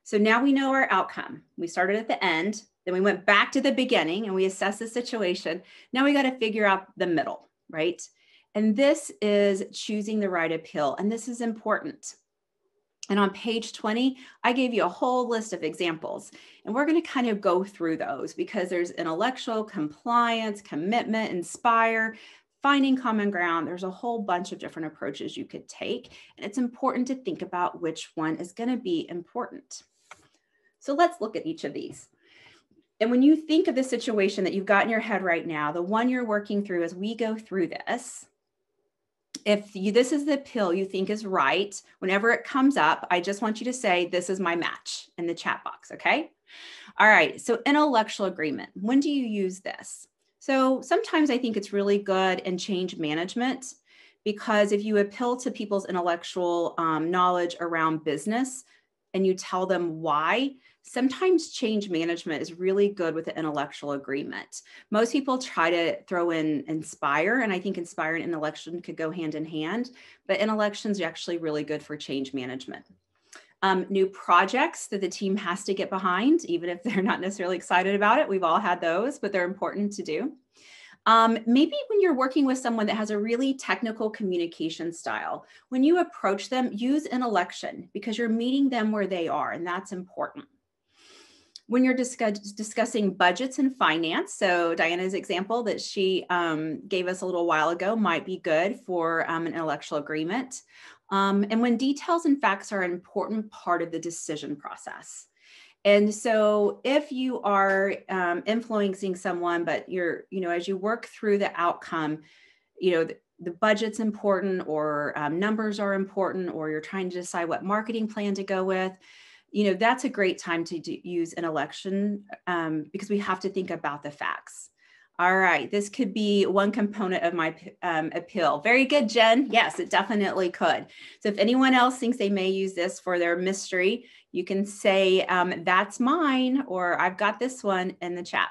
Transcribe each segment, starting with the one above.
So now we know our outcome. We started at the end, then we went back to the beginning and we assessed the situation. Now we got to figure out the middle, right? And this is choosing the right appeal. And this is important. And on page 20, I gave you a whole list of examples, and we're going to kind of go through those because there's intellectual, compliance, commitment, inspire, finding common ground. There's a whole bunch of different approaches you could take, and it's important to think about which one is going to be important. So let's look at each of these. And when you think of the situation that you've got in your head right now, the one you're working through as we go through this, this is the pill you think is right, whenever it comes up, I just want you to say, this is my match in the chat box, okay? All right, so intellectual agreement. When do you use this? So sometimes I think it's really good in change management, because if you appeal to people's intellectual knowledge around business and you tell them why, sometimes change management is really good with the intellectual agreement. Most people try to throw in inspire, and I think inspire and intellection could go hand in hand, but intellection is actually really good for change management. New projects that the team has to get behind, even if they're not necessarily excited about it. We've all had those, but they're important to do. Maybe when you're working with someone that has a really technical communication style, when you approach them, use intellection because you're meeting them where they are, and that's important. When you're discussing budgets and finance, so Diana's example that she gave us a little while ago might be good for an intellectual agreement. And when details and facts are an important part of the decision process. And so if you are influencing someone, but you're, as you work through the outcome, the budget's important, or numbers are important, or you're trying to decide what marketing plan to go with, that's a great time to use an intellection because we have to think about the facts. All right, this could be one component of my appeal. Very good, Jen. Yes, it definitely could. So if anyone else thinks they may use this for their mystery, you can say, that's mine, or I've got this one in the chat.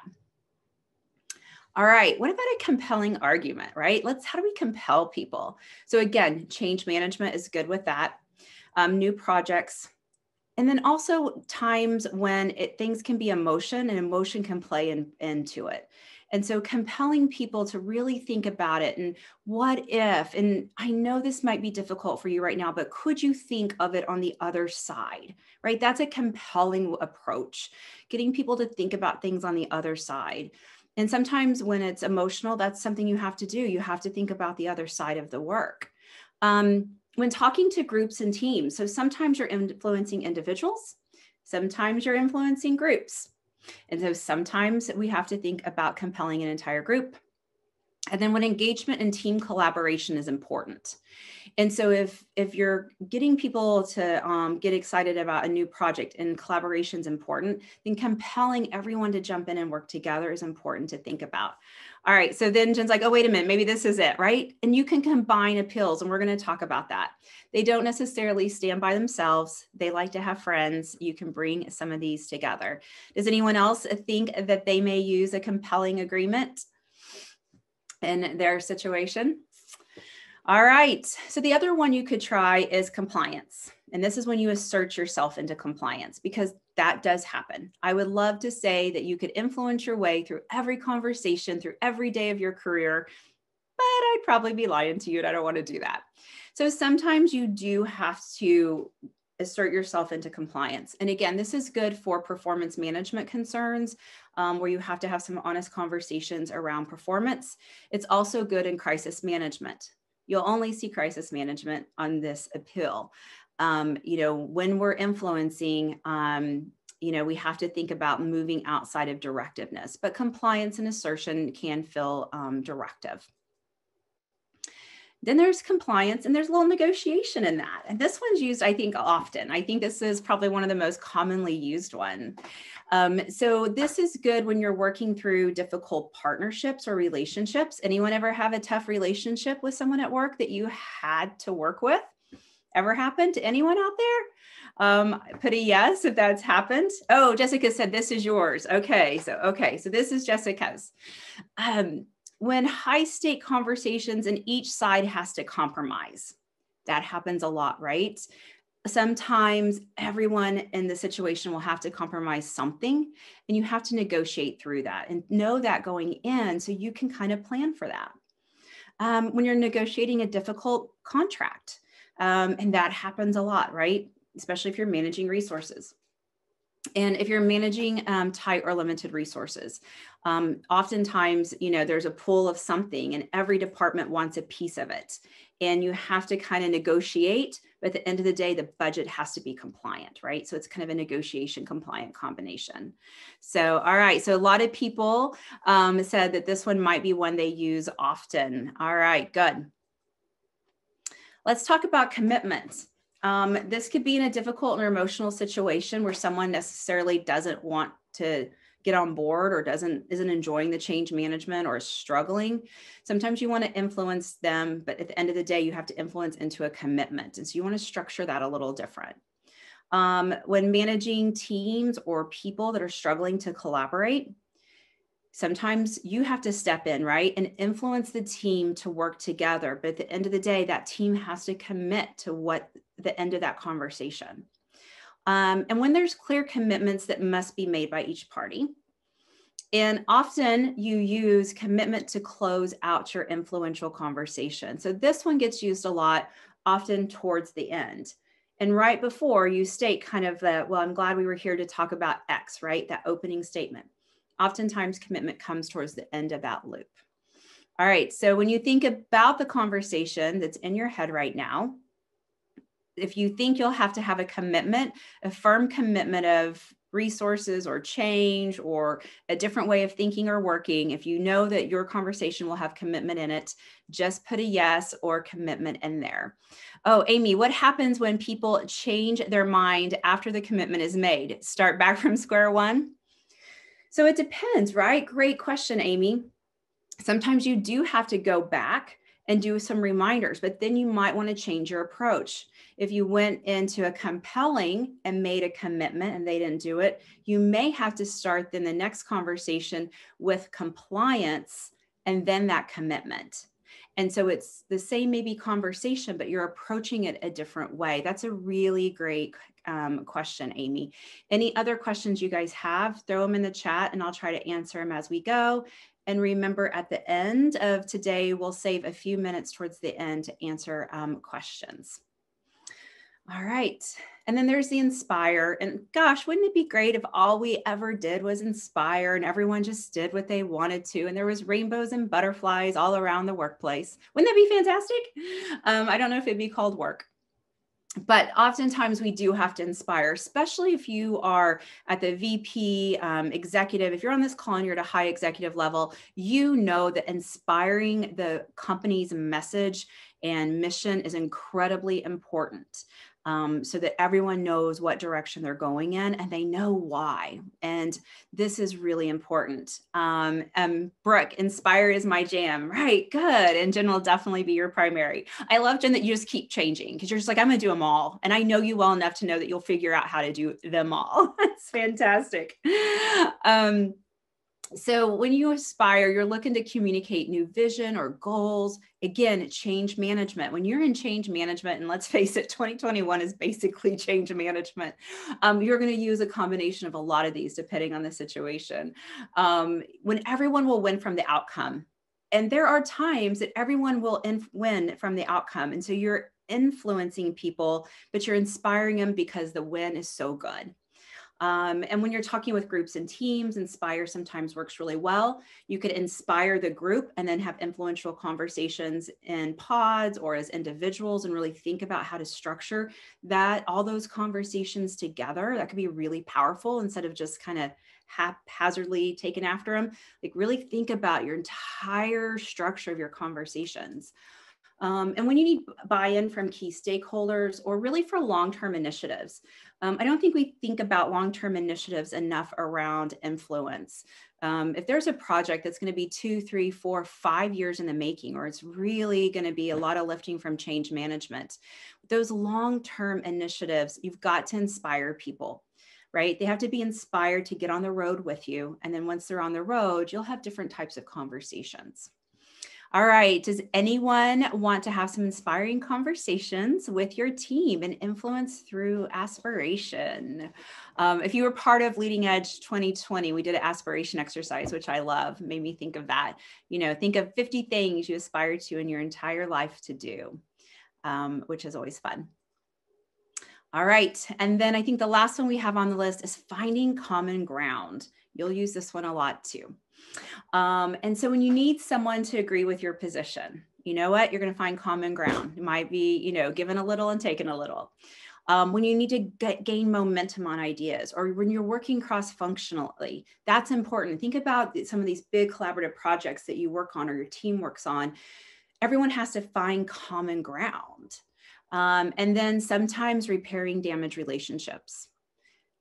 All right, what about a compelling argument, right? How do we compel people? So again, change management is good with that. New projects. And then also times when things can be emotion, and emotion can play into it. And so compelling people to really think about it and what if, and I know this might be difficult for you right now, but could you think of it on the other side, right? That's a compelling approach, getting people to think about things on the other side. And sometimes when it's emotional, that's something you have to do. You have to think about the other side of the work. When talking to groups and teams, so sometimes you're influencing individuals, sometimes you're influencing groups. And so sometimes we have to think about compelling an entire group. And then when engagement and team collaboration is important. And so if you're getting people to get excited about a new project and collaboration is important, then compelling everyone to jump in and work together is important to think about. All right, so then Jen's like, oh, wait a minute, maybe this is it, right? And you can combine appeals, and we're going to talk about that. They don't necessarily stand by themselves. They like to have friends. You can bring some of these together. Does anyone else think that they may use a compelling agreement in their situation? All right, so the other one you could try is compliance. And this is when you assert yourself into compliance, because that does happen. I would love to say that you could influence your way through every conversation, through every day of your career, but I'd probably be lying to you, and I don't want to do that. So sometimes you do have to assert yourself into compliance. And again, this is good for performance management concerns, where you have to have some honest conversations around performance. It's also good in crisis management. You'll only see crisis management on this appeal. When we're influencing, we have to think about moving outside of directiveness, but compliance and assertion can feel directive. Then there's compliance, and there's a little negotiation in that. And this one's used, I think, often. I think this is probably one of the most commonly used one. So this is good when you're working through difficult partnerships or relationships. Anyone ever have a tough relationship with someone at work that you had to work with? Ever happened to anyone out there? Put a yes if that's happened. Oh, Jessica said, this is yours. Okay, so this is Jessica's. When high stake conversations and each side has to compromise, that happens a lot, right? sometimes everyone in the situation will have to compromise something, and you have to negotiate through that and know that going in so you can kind of plan for that. When you're negotiating a difficult contract, and that happens a lot, right? Especially if you're managing resources. And if you're managing tight or limited resources, oftentimes, there's a pool of something and every department wants a piece of it. And you have to kind of negotiate, but at the end of the day, the budget has to be compliant, right? So it's kind of a negotiation compliant combination. So, all right. So a lot of people said that this one might be one they use often. All right, good. Let's talk about commitments. This could be in a difficult or emotional situation where someone necessarily doesn't want to get on board or isn't enjoying the change management or is struggling. Sometimes you want to influence them, but at the end of the day, you have to influence into a commitment. And so you want to structure that a little different. When managing teams or people that are struggling to collaborate, sometimes you have to step in, right, and influence the team to work together. But at the end of the day, that team has to commit to what the end of that conversation. And when there's clear commitments that must be made by each party. And often you use commitment to close out your influential conversation. So this one gets used a lot, often towards the end. And right before you state kind of well, I'm glad we were here to talk about X, right? That opening statement. Oftentimes commitment comes towards the end of that loop. All right, so when you think about the conversation that's in your head right now, if you think you'll have to have a commitment, a firm commitment of resources or change or a different way of thinking or working, if you know that your conversation will have commitment in it, just put a yes or commitment in there. Oh, Amy, what happens when people change their mind after the commitment is made? Start back from square one? So it depends, right? Great question, Amy. Sometimes you do have to go back and do some reminders, but then you might want to change your approach. If you went into a compelling and made a commitment and they didn't do it, you may have to start then the next conversation with compliance and then that commitment. And so it's the same maybe conversation, but you're approaching it a different way. That's a really great question, Amy. Any other questions you guys have, throw them in the chat and I'll try to answer them as we go. And remember, at the end of today, we'll save a few minutes towards the end to answer questions. All right. And then there's the inspire. And gosh, wouldn't it be great if all we ever did was inspire and everyone just did what they wanted to and there was rainbows and butterflies all around the workplace? Wouldn't that be fantastic? I don't know if it'd be called work. But oftentimes we do have to inspire, especially if you are at the VP executive. If you're on this call and you're at a high executive level, you know that inspiring the company's message and mission is incredibly important. So that everyone knows what direction they're going in and they know why. And this is really important. Brooke, inspire is my jam. Right, good. And Jen will definitely be your primary. I love, Jen, that you just keep changing because you're just like, I'm going to do them all. And I know you well enough to know that you'll figure out how to do them all. It's fantastic. So when you aspire, you're looking to communicate new vision or goals. Again, change management. When you're in change management, and let's face it, 2021 is basically change management. You're going to use a combination of a lot of these depending on the situation. When everyone will win from the outcome. And there are times that everyone will win from the outcome. And so you're influencing people, but you're inspiring them because the win is so good. And when you're talking with groups and teams, inspire sometimes works really well. You could inspire the group and then have influential conversations in pods or as individuals and really think about how to structure that, all those conversations together. That could be really powerful instead of just kind of haphazardly taken after them. Like really think about your entire structure of your conversations. And when you need buy-in from key stakeholders or really for long-term initiatives. I don't think we think about long-term initiatives enough around influence. If there's a project that's going to be 2, 3, 4, 5 years in the making, or it's really going to be a lot of lifting from change management, those long-term initiatives, you've got to inspire people, right? They have to be inspired to get on the road with you. And then once they're on the road, you'll have different types of conversations. All right. Does anyone want to have some inspiring conversations with your team and influence through aspiration? If you were part of Leading Edge 2020, we did an aspiration exercise, which I love, made me think of that. Think of 50 things you aspire to in your entire life to do, which is always fun. All right. And then I think the last one we have on the list is finding common ground. You'll use this one a lot too. And so when you need someone to agree with your position, you know what? You're going to find common ground. It might be, giving a little and taking a little. When you need to gain momentum on ideas, or when you're working cross-functionally, that's important. Think about some of these big collaborative projects that you work on or your team works on. Everyone has to find common ground. And then sometimes repairing damaged relationships.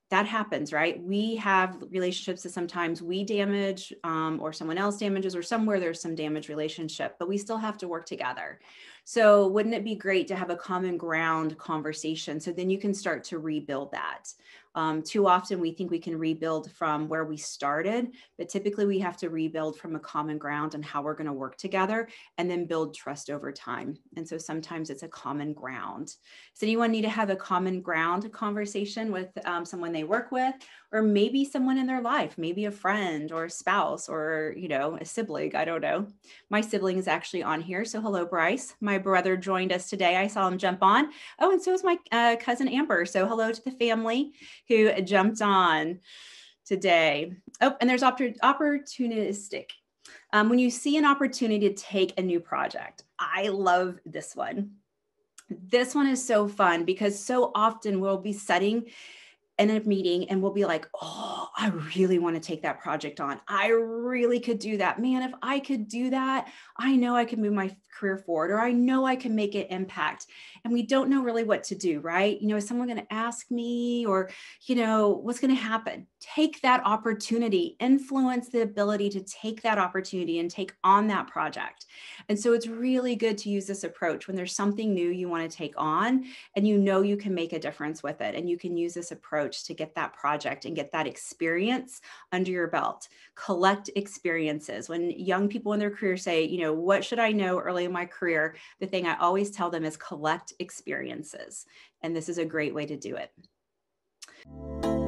That happens, right? We have relationships that sometimes we damage or someone else damages, or somewhere there's some damaged relationship, but we still have to work together. So wouldn't it be great to have a common ground conversation so then you can start to rebuild that? Too often we think we can rebuild from where we started, but typically we have to rebuild from a common ground and how we're going to work together and then build trust over time. And so sometimes it's a common ground. Does anyone need to have a common ground conversation with someone they work with, or maybe someone in their life, maybe a friend or a spouse or, a sibling? I don't know. My sibling is actually on here. So hello, Bryce. My brother joined us today. I saw him jump on. Oh, and so is my cousin Amber. So hello to the family who jumped on today. Oh, and there's opportunistic. When you see an opportunity to take a new project, I love this one. This one is so fun because so often we'll be setting in a meeting and we'll be like, oh, I really want to take that project on. I really could do that. Man, if I could do that, I know I can move my career forward, or I know I can make an impact. And we don't know really what to do, right? Is someone going to ask me, or, what's going to happen? Take that opportunity, influence the ability to take that opportunity and take on that project. And so it's really good to use this approach when there's something new you want to take on and you can make a difference with it. And you can use this approach to get that project and get that experience under your belt. Collect experiences. When young people in their career say, what should I know early in my career? The thing I always tell them is collect experiences. And this is a great way to do it.